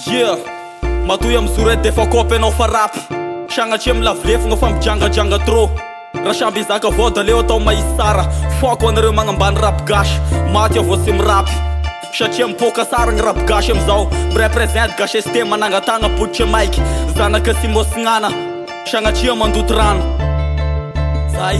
Yeah, matoy amy zorety defa kopy anao fa rapy sagnatria amy lavilefigna fa mijangajanga trop raha samby izaka avao da leo atao mahisy tsara fako anareo magnambany rap gasy maty avao sy mirapy satria mipoka tsara gny rap gasy amizao mirepresente gasy ST manangatagna potitry maiky zanaka sy mosignana sagnatria mandoto rano zay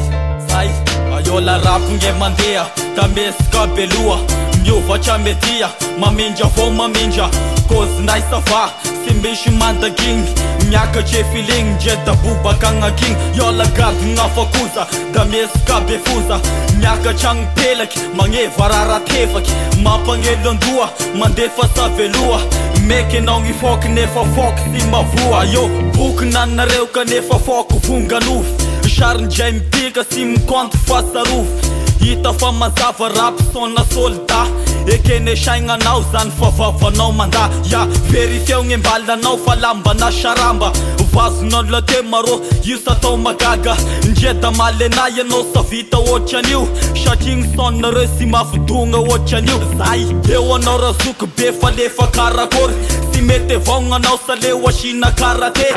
ayola rap nge mandeha tamesika beloa miovatra media mamindra avao mamindra cause naisava sy misy mandagigny miakatry feeling jeda bobaka agnakigny yola gadigna fakoza da mesika befoza miakatra agnipelaky magneva raratefaky mampagnelo andoa mandefa saveloa meky anao gnifoky nefa foky sy mavoa yo boky nanareo kanefa foky vonganofo sarinjay mipika sy mikonty fasarofo hita fa mazava rap sona soldat ekene saignanao zany fa vavanao manda ya verifiao gn'embalanao fa lambana saramba vazonao late maro io satao magaga njeda malenay anao sa vita ohatran'io satria gny sonareo sy mavodogna ohatran'io zay eo anao razoky be fa lefa karakory sy mety avao gn'anao sa le oasina karate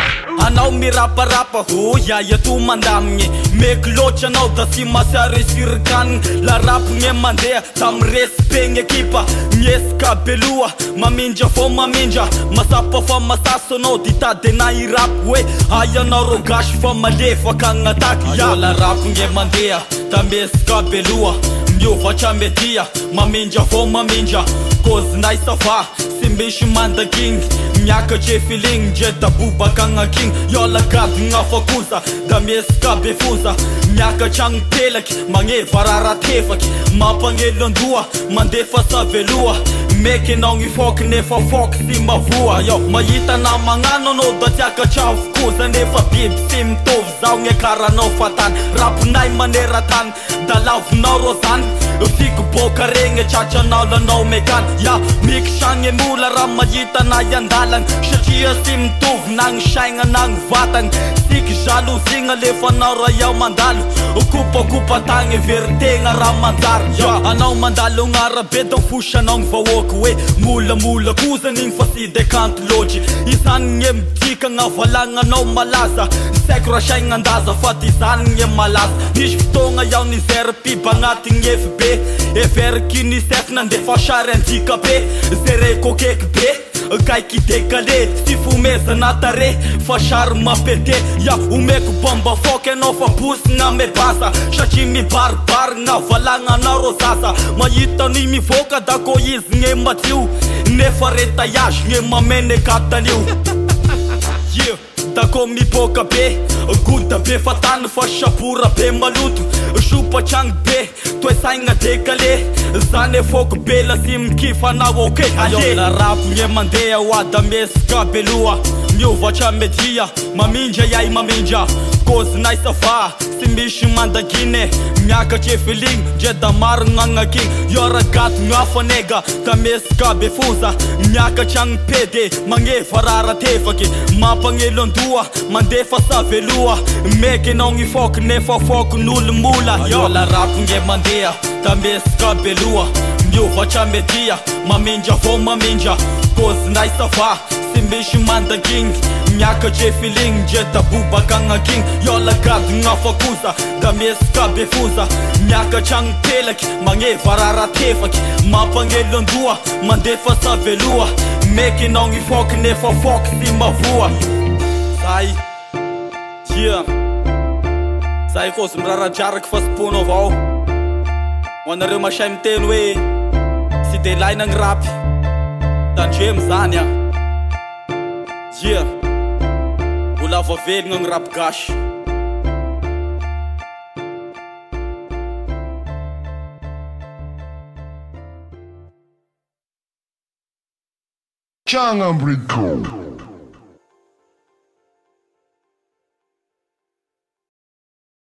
anao miraparapa oya to mandamigny meky loatra anao da sy masiaresirikanigny la rapigny mandeha tamy respect gny ekipa miesika beloa mamindra vao mamindra masapa fa masaso anao ditady na irap hoe ayanao ro gasy fa malefaka agnataky yola rapigny mandeha tamesika beloa miovatra media mamindra vao mamindra cause naisava sy misy mandagigny miakatry feeling jeda bobaka agnakigny yola gadigna fakoza da mesika befoza miakatra agnipelaky magneva raratefaky mampagnelo andoa mandefa saveloa meky anao gnifoky nefa foky sy mavoa yo mahita na magnano anao da tiakatra avokoza nefa biby sy mitovy zao gny akaranao fatany rapinay maneratany da lavinao ro zany fiky boka regny tratranao lanao mekany ya mikisagny mola raha mahita na iandalany satria sy mitovy na gny saigna na gny vatany siky jalozigna lefanao raha iaho mandalo kopakopa tagny veritegna raha manjary anao mandalo gn'arabe da fosanao gny vahoaky hoe molamola kozan'igny fa sy dekanty loatry izany gny midika gn'avalagnanao malaza saiko raha saignan-daza fa ty izany gny malaza misy fotoagna iaho nizer piba agnatigny FB everiky unicef nandefa sary andika be zerekokeky be kaiky dekale sy fomezana tare fa sary mapete ya omeko bomba foky anao fa bosigna mebasa satria mibaribary gn'avalagnanao ro zaza mahitany mivoaka da ko izy gne matio nefa retaiage gne mamenekatanio yeah da ko miboka be goda be fatany fa sabora be maloto sopatragny be toesaigna dekale zany efoky be la sy mikifanao ok ayola rapigny mandeha oada mesika beloa miovatra media mamindra iay mamindra cause naisava sy misy mandagine miakatry feeling jeda maro gn'agnakigny yora gadigny afanega da mesika befoza miakatry agnipede magneva raratefaky mampagnelo andoa mandefa saveloa meky anao gnifoky nefa foky n'olomola yola rapigny mandeha da mesika beloa miovatra media mamindra vao mamindra cause naisava sy misy mandagigny miakatry feeling jeda bobaka agnakigny yola gadigna fakoza da mesika befoza miakatra agnipelaky magneva raratefaky mampagnelo andoa mandefa saveloa meky anao gnifoky nefa foky sy mavoa zay yeah zay cause miraradraraky fa siponao avao ho anareo masay miteny hoe sy de laina gny rapy tandremo zany a yeah mbola vavelogna gny rap gasy Changambri Code.